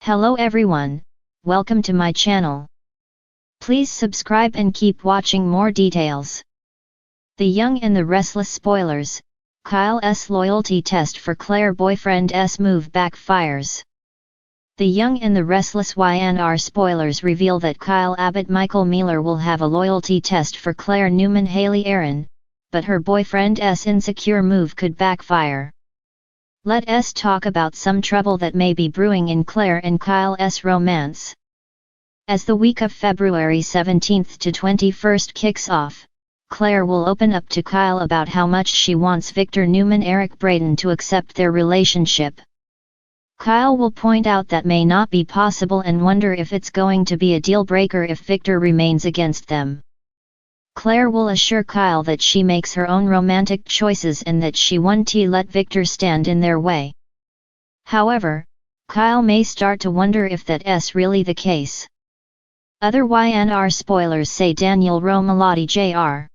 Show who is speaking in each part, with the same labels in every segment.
Speaker 1: Hello everyone, welcome to my channel. Please subscribe and keep watching more details. The Young and the Restless spoilers, Kyle's loyalty test for Claire boyfriend's move backfires. The Young and the Restless YNR spoilers reveal that Kyle Abbott Michael Mealer will have a loyalty test for Claire Newman Haley Aaron, but her boyfriend's insecure move could backfire. Let's talk about some trouble that may be brewing in Claire and Kyle's romance. As the week of February 17th to 21st kicks off, Claire will open up to Kyle about how much she wants Victor Newman Eric Braden to accept their relationship. Kyle will point out that may not be possible and wonder if it's going to be a deal breaker if Victor remains against them. Claire will assure Kyle that she makes her own romantic choices and that she won't let Victor stand in their way. However, Kyle may start to wonder if that's really the case. Other YNR spoilers say Daniel Romalotti Jr.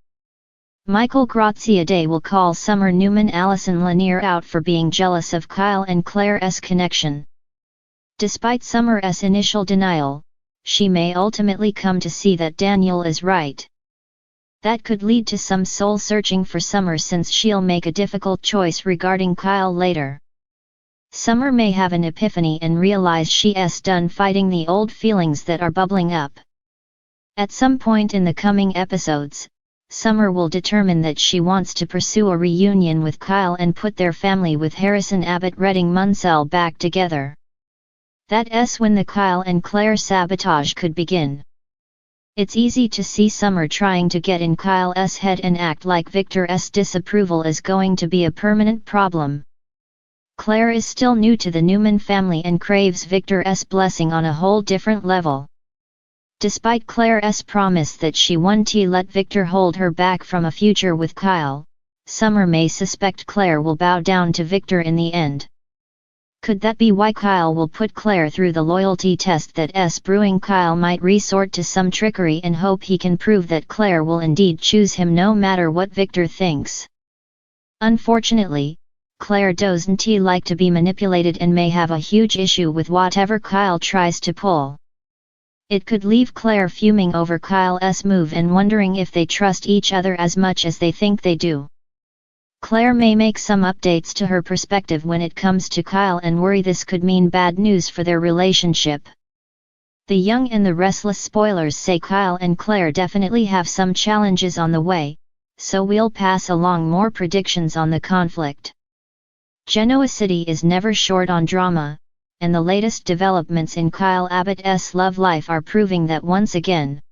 Speaker 1: Michael Graziadei will call Summer Newman Allison Lanier out for being jealous of Kyle and Claire's connection. Despite Summer's initial denial, she may ultimately come to see that Daniel is right. That could lead to some soul-searching for Summer since she'll make a difficult choice regarding Kyle later. Summer may have an epiphany and realize she's done fighting the old feelings that are bubbling up. At some point in the coming episodes, Summer will determine that she wants to pursue a reunion with Kyle and put their family with Harrison Abbott Redding Munsell back together. That's when the Kyle and Claire sabotage could begin. It's easy to see Summer trying to get in Kyle's head and act like Victor's disapproval is going to be a permanent problem. Claire is still new to the Newman family and craves Victor's blessing on a whole different level. Despite Claire's promise that she won't let Victor hold her back from a future with Kyle, Summer may suspect Claire will bow down to Victor in the end. Could that be why Kyle will put Claire through the loyalty test that's brewing? Kyle might resort to some trickery and hope he can prove that Claire will indeed choose him no matter what Victor thinks. Unfortunately, Claire doesn't like to be manipulated and may have a huge issue with whatever Kyle tries to pull. It could leave Claire fuming over Kyle's move and wondering if they trust each other as much as they think they do. Claire may make some updates to her perspective when it comes to Kyle and worry this could mean bad news for their relationship. The Young and the Restless spoilers say Kyle and Claire definitely have some challenges on the way, so we'll pass along more predictions on the conflict. Genoa City is never short on drama, and the latest developments in Kyle Abbott's love life are proving that once again.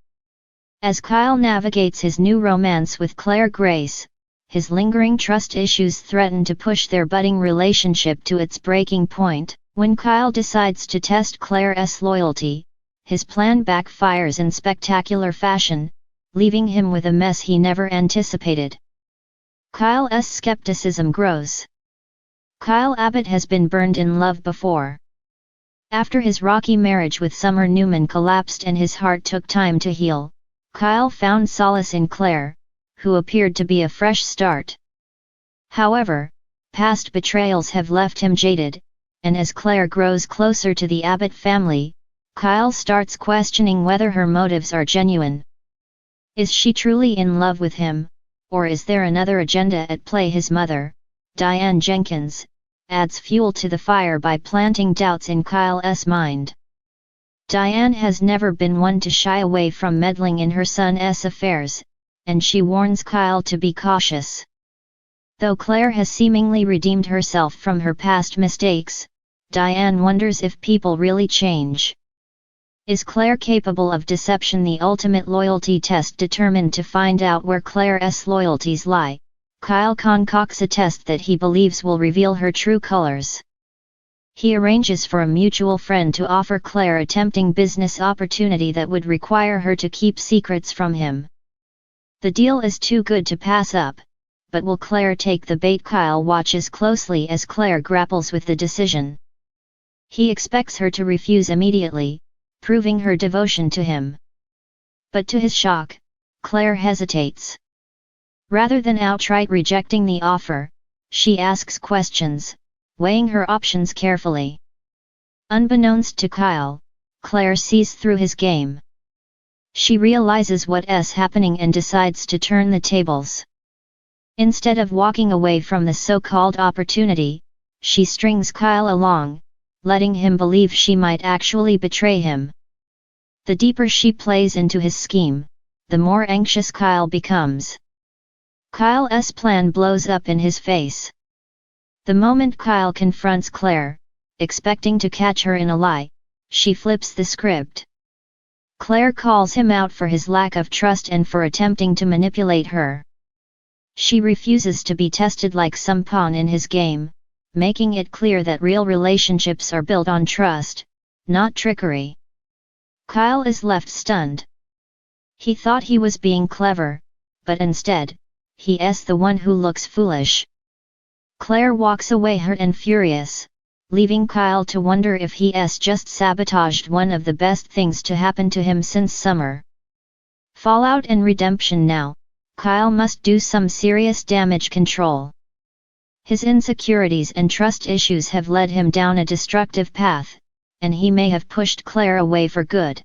Speaker 1: As Kyle navigates his new romance with Claire Grace, his lingering trust issues threaten to push their budding relationship to its breaking point. When Kyle decides to test Claire's loyalty, his plan backfires in spectacular fashion, leaving him with a mess he never anticipated. Kyle's skepticism grows. Kyle Abbott has been burned in love before. After his rocky marriage with Summer Newman collapsed and his heart took time to heal, Kyle found solace in Claire, who appeared to be a fresh start. However, past betrayals have left him jaded, and as Claire grows closer to the Abbott family, Kyle starts questioning whether her motives are genuine. Is she truly in love with him, or is there another agenda at play? His mother, Diane Jenkins, adds fuel to the fire by planting doubts in Kyle's mind. Diane has never been one to shy away from meddling in her son's affairs, and she warns Kyle to be cautious. Though Claire has seemingly redeemed herself from her past mistakes, Diane wonders if people really change. Is Claire capable of deception? The ultimate loyalty test determined to find out where Claire's loyalties lie, Kyle concocts a test that he believes will reveal her true colors. He arranges for a mutual friend to offer Claire a tempting business opportunity that would require her to keep secrets from him. The deal is too good to pass up, but will Claire take the bait? Kyle watches closely as Claire grapples with the decision. He expects her to refuse immediately, proving her devotion to him. But to his shock, Claire hesitates. Rather than outright rejecting the offer, she asks questions, weighing her options carefully. Unbeknownst to Kyle, Claire sees through his game. She realizes what's happening and decides to turn the tables. Instead of walking away from the so-called opportunity, she strings Kyle along, letting him believe she might actually betray him. The deeper she plays into his scheme, the more anxious Kyle becomes. Kyle's plan blows up in his face. The moment Kyle confronts Claire, expecting to catch her in a lie, she flips the script. Claire calls him out for his lack of trust and for attempting to manipulate her. She refuses to be tested like some pawn in his game, making it clear that real relationships are built on trust, not trickery. Kyle is left stunned. He thought he was being clever, but instead, he's the one who looks foolish. Claire walks away hurt and furious, leaving Kyle to wonder if he's just sabotaged one of the best things to happen to him since summer. Fallout and redemption now, Kyle must do some serious damage control. His insecurities and trust issues have led him down a destructive path, and he may have pushed Claire away for good.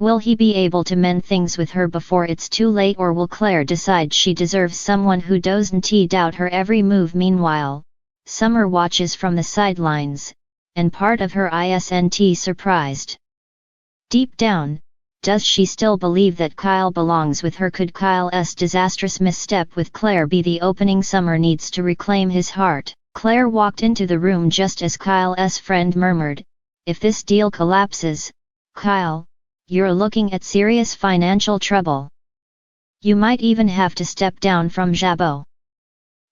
Speaker 1: Will he be able to mend things with her before it's too late, or will Claire decide she deserves someone who doesn't doubt her every move? Meanwhile, Summer watches from the sidelines, and part of her isn't surprised. Deep down, does she still believe that Kyle belongs with her? Could Kyle's disastrous misstep with Claire be the opening Summer needs to reclaim his heart? Claire walked into the room just as Kyle's friend murmured, "If this deal collapses, Kyle, you're looking at serious financial trouble. You might even have to step down from Jabot."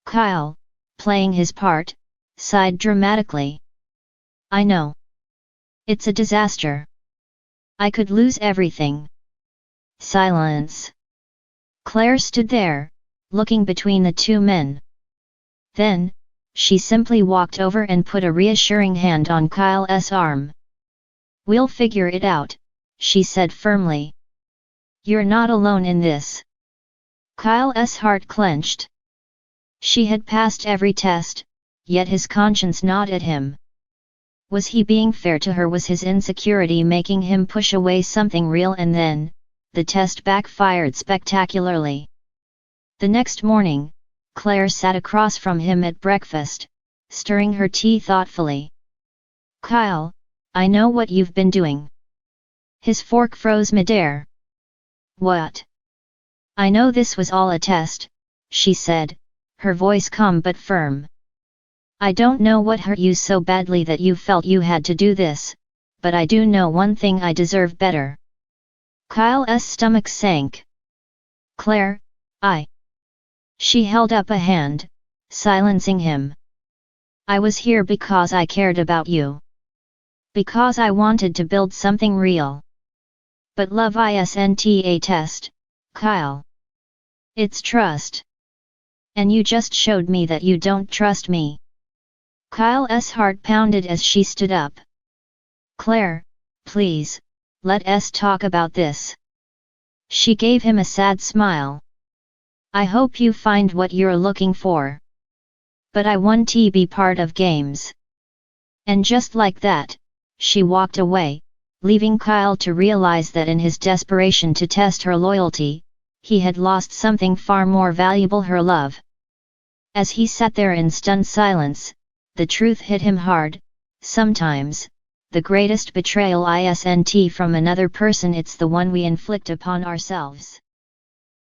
Speaker 1: Kyle, playing his part, sighed dramatically. "I know. It's a disaster. I could lose everything." Silence. Claire stood there, looking between the two men. Then, she simply walked over and put a reassuring hand on Kyle's arm. "We'll figure it out," she said firmly. "You're not alone in this." Kyle's heart clenched. She had passed every test, yet his conscience gnawed at him. Was he being fair to her? Was his insecurity making him push away something real? And then, the test backfired spectacularly. The next morning, Claire sat across from him at breakfast, stirring her tea thoughtfully. "Kyle, I know what you've been doing." His fork froze midair. "What?" "I know this was all a test," she said, her voice calm but firm. "I don't know what hurt you so badly that you felt you had to do this, but I do know one thing: I deserve better." Kyle's stomach sank. "Claire, She held up a hand, silencing him. "I was here because I cared about you. Because I wanted to build something real. But love isn't a test, Kyle. It's trust. And you just showed me that you don't trust me." Kyle's heart pounded as she stood up. "Claire, please, let's talk about this." She gave him a sad smile. "I hope you find what you're looking for. But I want to be part of games." And just like that, she walked away, leaving Kyle to realize that in his desperation to test her loyalty, he had lost something far more valuable: her love. As he sat there in stunned silence, the truth hit him hard. Sometimes, the greatest betrayal isn't from another person, it's the one we inflict upon ourselves.